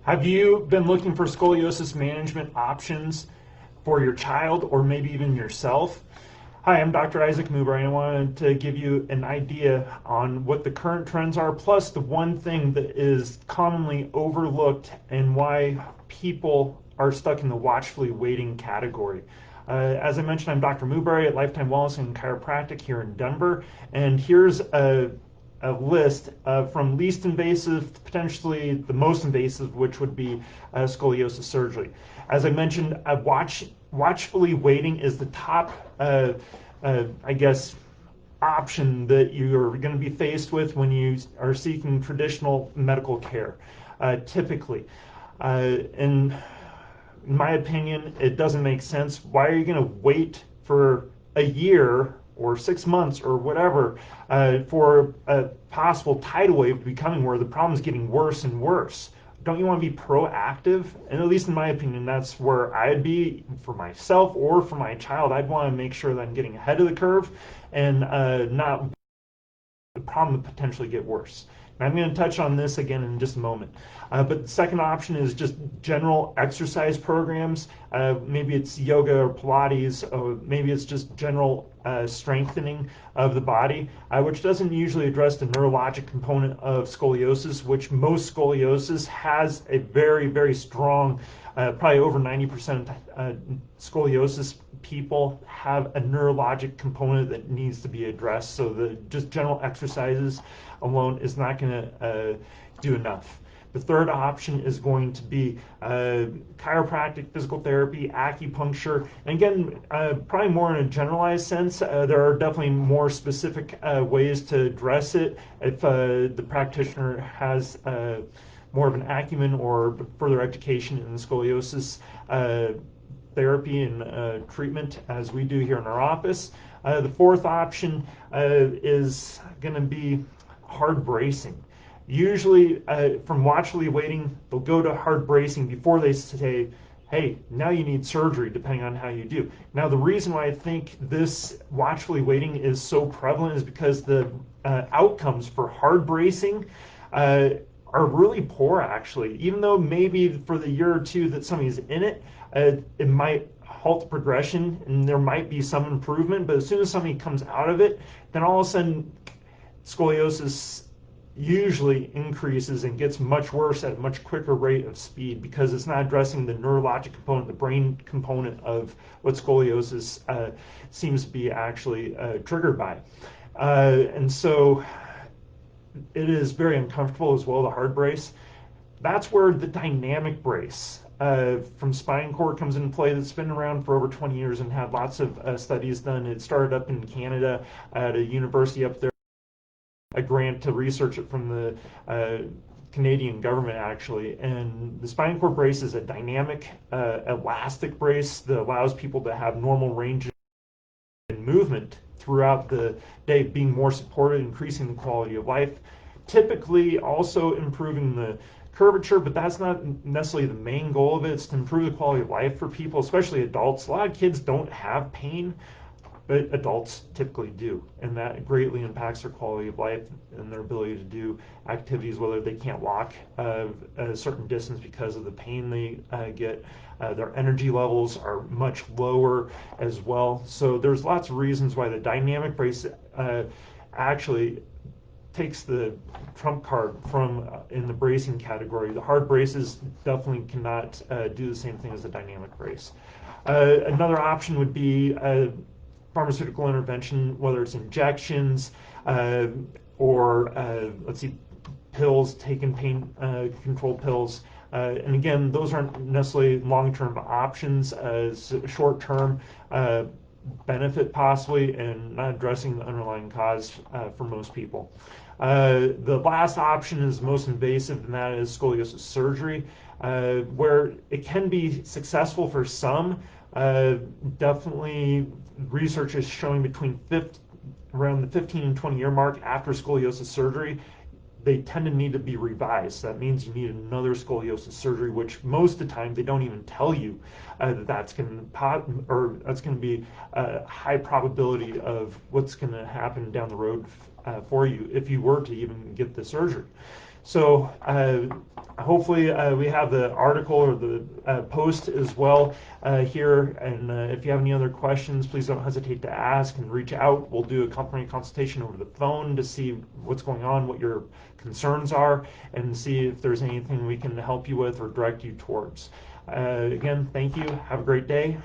Have you been looking for scoliosis management options for your child or maybe even yourself? Hi, I'm Dr. Isaac Muber. I wanted to give you an idea on what the current trends are, plus the one thing that is commonly overlooked and why people are stuck in the watchfully waiting category. As I mentioned, I'm Dr. Muber at Lifetime Wellness and Chiropractic here in Denver, and here's a list from least invasive to potentially the most invasive, which would be scoliosis surgery. As I mentioned, watchfully waiting is the top, I guess, option that you're going to be faced with when you are seeking traditional medical care, typically. In my opinion, it doesn't make sense. Why are you going to wait for a year or 6 months or whatever for a possible tidal wave to be coming where the problem is getting worse and worse? Don't you want to be proactive? And at least in my opinion, that's where I'd be for myself or for my child. I'd want to make sure that I'm getting ahead of the curve and not the problem would potentially get worse. And I'm going to touch on this again in just a moment. But the second option is just general exercise programs. Maybe it's yoga or Pilates, or maybe it's just general strengthening of the body, which doesn't usually address the neurologic component of scoliosis, which most scoliosis has a very, very strong, probably over 90% scoliosis people have a neurologic component that needs to be addressed. So the just general exercises alone is not going to do enough. The third option is going to be chiropractic, physical therapy, acupuncture. And again, probably more in a generalized sense. There are definitely more specific ways to address it if the practitioner has more of an acumen or further education in scoliosis therapy and treatment, as we do here in our office. The fourth option is going to be hard bracing. Usually from watchfully waiting, they'll go to hard bracing before they say, hey, now you need surgery, depending on how you do. Now, the reason why I think this watchfully waiting is so prevalent is because the outcomes for hard bracing are really poor, actually. Even though maybe for the year or two that somebody's in it, it might halt progression and there might be some improvement, but as soon as somebody comes out of it, then all of a sudden scoliosis usually increases and gets much worse at a much quicker rate of speed because it's not addressing the neurologic component, the brain component of what scoliosis seems to be actually triggered by. And so it is very uncomfortable as well, the hard brace. That's where the dynamic brace from spine cord comes into play. That's been around for over 20 years and had lots of studies done. It started up in Canada at a university up there, a grant to research it from the Canadian government, actually. And the spine cord brace is a dynamic elastic brace that allows people to have normal range and movement throughout the day, being more supported, increasing the quality of life, typically also improving the curvature, but that's not necessarily the main goal of it. It's to improve the quality of life for people, especially adults. A lot of kids don't have pain, but adults typically do, and that greatly impacts their quality of life and their ability to do activities, whether they can't walk a certain distance because of the pain they get. Their energy levels are much lower as well. So there's lots of reasons why the dynamic brace actually takes the trump card from in the bracing category. The hard braces definitely cannot do the same thing as the dynamic brace. Another option would be pharmaceutical intervention, whether it's injections or let's see, pills, taken pain control pills. And again, those aren't necessarily long-term options, as short-term benefit possibly, and not addressing the underlying cause for most people. The last option is most invasive, and that is scoliosis surgery, where it can be successful for some. Definitely research is showing around the 15 and 20 year mark after scoliosis surgery, they tend to need to be revised. That means you need another scoliosis surgery, which most of the time they don't even tell you that's going to be a high probability of what's going to happen down the road for you if you were to even get the surgery. So hopefully we have the article or the post as well here, and if you have any other questions, please don't hesitate to ask and reach out. We'll do a complimentary consultation over the phone to see what's going on, what your concerns are, and see if there's anything we can help you with or direct you towards. Again, thank you. Have a great day.